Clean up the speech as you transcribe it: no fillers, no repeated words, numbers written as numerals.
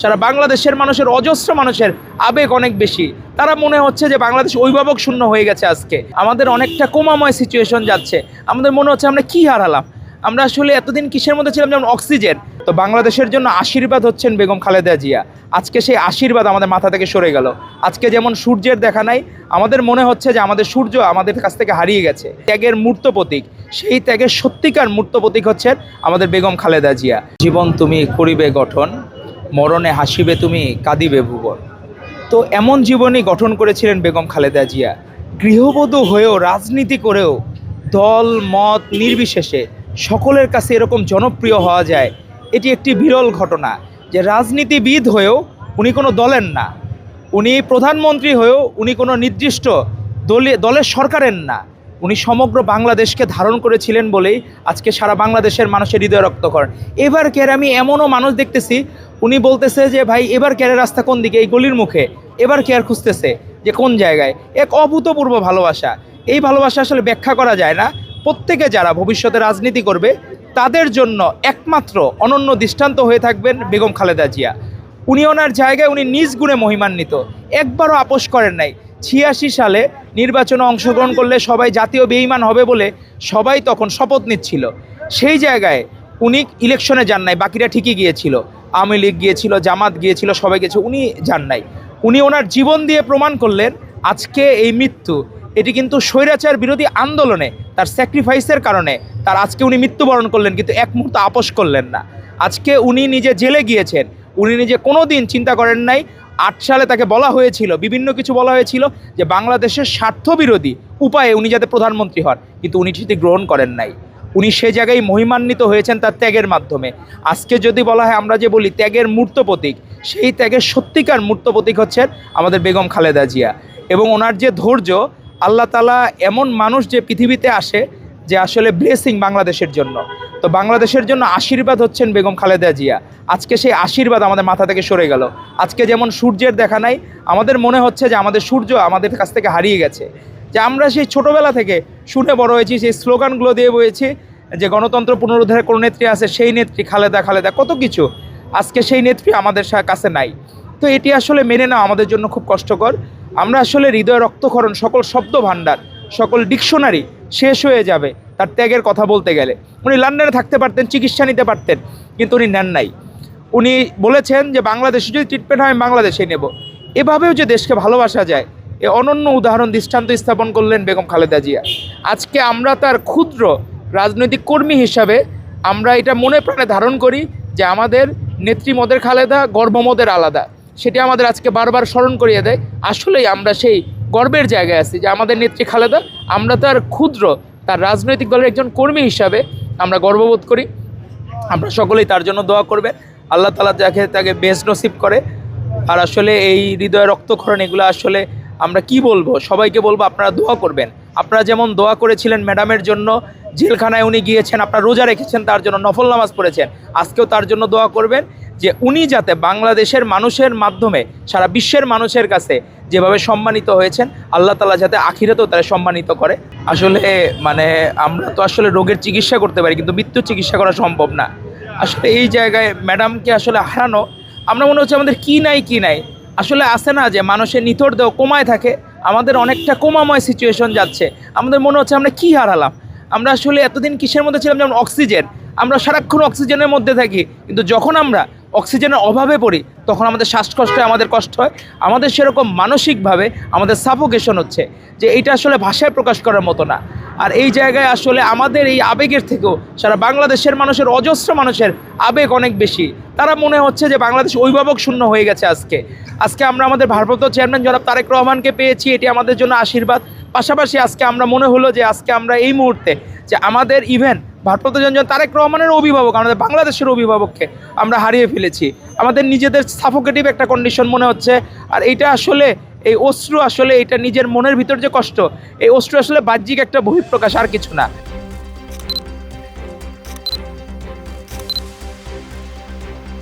সারা বাংলাদেশের মানুষের অজস্র মানুষের আবেগ অনেক বেশি। তারা মনে হচ্ছে যে বাংলাদেশ অভিভাবক শূন্য হয়ে গেছে। আজকে আমাদের অনেকটা কোমাময় সিচুয়েশন যাচ্ছে। আমাদের মনে হচ্ছে আমরা কি হারালাম। আমরা আসলে এতদিন কিসের মধ্যে ছিলাম, যেমন অক্সিজেন। তো বাংলাদেশের জন্য আশীর্বাদ হচ্ছেন বেগম খালেদা জিয়া। আজকে সেই আশীর্বাদ আমাদের মাথা থেকে সরে গেল। আজকে যেমন সূর্যের দেখা নাই, আমাদের মনে হচ্ছে যে আমাদের সূর্য আমাদের কাছ থেকে হারিয়ে গেছে। ত্যাগের মূর্ত প্রতীক, সেই ত্যাগের সত্যিকার মূর্ত প্রতীক হচ্ছেন আমাদের বেগম খালেদা জিয়া। জীবন তুমি করিবে গঠন, মরণে হাসিবে তুমি কাঁদিবে ভুবন। তো এমন জীবনই গঠন করেছিলেন বেগম খালেদা জিয়া। গৃহবধূ হয়েও রাজনীতি করেও দল মত নির্বিশেষে সকলের কাছে এরকম জনপ্রিয় হওয়া যায়, এটি একটি বিরল ঘটনা। যে রাজনীতিবিদ হয়েও উনি কোনো দলের না, উনি প্রধানমন্ত্রী হয়েও উনি কোনো নির্দিষ্ট দলের সরকারের না, উনি সমগ্র বাংলাদেশকে ধারণ করেছিলেন বলেই আজকে সারা বাংলাদেশের মানুষের হৃদয় রক্তকরণ। এবার কের আমি এমনও মানুষ দেখতেছি, উনি বলতেছে যে ভাই এবার কেয়ারের রাস্তা কোন দিকে, এই গলির মুখে। এবার কেয়ার খুঁজতেছে যে কোন জায়গায়। এক অভূতপূর্ব ভালোবাসা। এই ভালোবাসা আসলে ব্যাখ্যা করা যায় না। প্রত্যেকে যারা ভবিষ্যতে রাজনীতি করবে তাদের জন্য একমাত্র অনন্য দৃষ্টান্ত হয়ে থাকবেন বেগম খালেদা জিয়া। উনি ওনার জায়গায় উনি নিজ গুণে মহিমান্বিত, একবারও আপোষ করেন নাই। 86 সালে নির্বাচনে অংশগ্রহণ করলে সবাই জাতীয় বেঈমান হবে বলে সবাই তখন শপথ নিচ্ছিল। সেই জায়গায় উনি ইলেকশনে যান নাই, বাকিরা ঠিকই গিয়েছিল। আওয়ামী লীগ গিয়েছিল, জামাত গিয়েছিল, সবাই গেছে, উনি যান নাই। উনি ওনার জীবন দিয়ে প্রমাণ করলেন আজকে এই মৃত্যু, এটি কিন্তু স্বৈরাচার বিরোধী আন্দোলনে তার স্যাক্রিফাইসের কারণে তার আজকে উনি মৃত্যুবরণ করলেন, কিন্তু এক মুহূর্ত আপোষ করলেন না। আজকে উনি নিজে জেলে গিয়েছেন, উনি নিজে কোনো দিন চিন্তা করেন নাই। 8 সালে তাকে বলা হয়েছিল, বিভিন্ন কিছু বলা হয়েছিল যে বাংলাদেশের স্বার্থবিরোধী উপায়ে উনি যাতে প্রধানমন্ত্রী হন, কিন্তু উনি সেটি গ্রহণ করেন নাই। উনি সে জায়গায় মহিমান্বিত হয়েছেন তার ত্যাগের মাধ্যমে। আজকে যদি বলা হয়, আমরা যে বলি ত্যাগের মূর্ত প্রতীক, সেই ত্যাগের সত্যিকার মূর্ত প্রতীক হচ্ছেন আমাদের বেগম খালেদা জিয়া। এবং ওনার যে ধৈর্য, আল্লাহ তাআলা এমন মানুষ যে পৃথিবীতে আসে যে আসলে ব্লেসিং বাংলাদেশের জন্য। তো বাংলাদেশের জন্য আশীর্বাদ হচ্ছেন বেগম খালেদা জিয়া। আজকে সেই আশীর্বাদ আমাদের মাথা থেকে সরে গেল। আজকে যেমন সূর্যের দেখা নাই, আমাদের মনে হচ্ছে যে আমাদের সূর্য আমাদের কাছ থেকে হারিয়ে গেছে। যে আমরা সেই ছোটোবেলা থেকে শুনে বড় হয়েছি, সেই স্লোগানগুলো দিয়ে বলেছি যে গণতন্ত্র পুনরুদ্ধারের কোনো নেত্রী আছে, সেই নেত্রী খালেদা, খালেদা কত কিছু। আজকে সেই নেত্রী আমাদের কাছে নাই। তো এটি আসলে মেনে নেওয়া আমাদের জন্য খুব কষ্টকর। আমরা আসলে হৃদয় রক্তক্ষরণ, সকল শব্দ ভাণ্ডার, সকল ডিকশনারি শেষ হয়ে যাবে তার ত্যাগের কথা বলতে গেলে। উনি লন্ডনে থাকতে পারতেন, চিকিৎসা নিতে পারতেন, কিন্তু উনি নেন নাই। উনি বলেছেন যে বাংলাদেশে যদি ট্রিটমেন্ট হয় আমি বাংলাদেশেই নেব। এভাবেও যে দেশকে ভালোবাসা যায়, এ অনন্য উদাহরণ দৃষ্টান্ত স্থাপন করলেন বেগম খালেদা জিয়া। আজকে আমরা তার ক্ষুদ্র রাজনৈতিক কর্মী হিসাবে আমরা এটা মনে প্রাণে ধারণ করি যে আমাদের নেত্রী মদের খালেদা, গর্বমদের আলাদা। সেটি আমাদের আজকে বারবার স্মরণ করিয়ে দেয় আসলেই আমরা সেই গর্বের জায়গায় আছি যে আমাদের নেত্রী খালেদা, আমরা তার ক্ষুদ্র, তার রাজনৈতিক দলের একজন কর্মী হিসাবে আমরা গর্ববোধ করি। আমরা সকলেই তার জন্য দোয়া করবেন, আল্লাহ তাআলা তাকে বেশ নসিব করে। আর আসলে এই হৃদয় রক্তক্ষরণ, এগুলো আসলে আমরা কি বলবো, সবাইকে বলবো আপনারা দোয়া করবেন। আপনারা যেমন দোয়া করেছিলেন ম্যাডামের জন্য, জেলখানায় উনি গিয়েছেন, আপনারা রোজা রেখেছেন, তার জন্য নফল নামাজ পড়েছেন, আজকেও তার জন্য দোয়া করবেন যে উনি যাতে বাংলাদেশের মানুষের মাধ্যমে সারা বিশ্বের মানুষের কাছে যেভাবে সম্মানিত হয়েছেন, আল্লাহ তাআলা যাতে আখিরাতেও তারা সম্মানিত করে। আসলে আমরা তো আসলে রোগের চিকিৎসা করতে পারি, কিন্তু মৃত্যুর চিকিৎসা করা সম্ভব না। আসলে এই জায়গায় ম্যাডামকে আসলে হারানো, আমরা মনে হচ্ছে আমাদের কি নাই। আসলে আসে না যে মানুষের নিথর দেহ কমায় থাকে, আমাদের অনেকটা কোমাময় সিচুয়েশন যাচ্ছে। আমাদের মনে হচ্ছে আমরা কি হারালাম। আমরা আসলে এতদিন কিসের মধ্যে ছিলাম, যেমন অক্সিজেন। আমরা সারাক্ষণ অক্সিজেনের মধ্যে থাকি, কিন্তু যখন আমরা অক্সিজেনের অভাবে পড়ি তখন আমাদের শ্বাসকষ্ট হয়, আমাদের কষ্ট হয়, আমাদের সেরকম মানসিকভাবে আমাদের সাফোকেশন হচ্ছে, যে এইটা আসলে ভাষায় প্রকাশ করার মতো না। আর এই জায়গায় আসলে আমাদের এই আবেগের থেকেও সারা বাংলাদেশের মানুষের অজস্র মানুষের আবেগ অনেক বেশি। তারা মনে হচ্ছে যে বাংলাদেশ অভিভাবক শূন্য হয়ে গেছে। আজকে আমরা আমাদের ভারপ্রাপ্ত চেয়ারম্যান জনাব তারেক রহমানকে পেয়েছি, এটি আমাদের জন্য আশীর্বাদ। পাশাপাশি আজকে আমরা মনে হলো যে আজকে আমরা এই মুহূর্তে যে আমাদের ভারপ্রাপ্ত চেয়ারম্যান তারেক রহমানের অভিভাবক, আমাদের বাংলাদেশের অভিভাবককে আমরা হারিয়ে ফেলেছি। আমাদের নিজেদের সাফোকেটিভ একটা কন্ডিশন মনে হচ্ছে। আর এইটা আসলে এই অশ্রু, আসলে এটা নিজের মনের ভিতর যে কষ্ট, এই অশ্রু আসলে বাহ্যিক একটা বহিঃপ্রকাশ, আর কিছু না।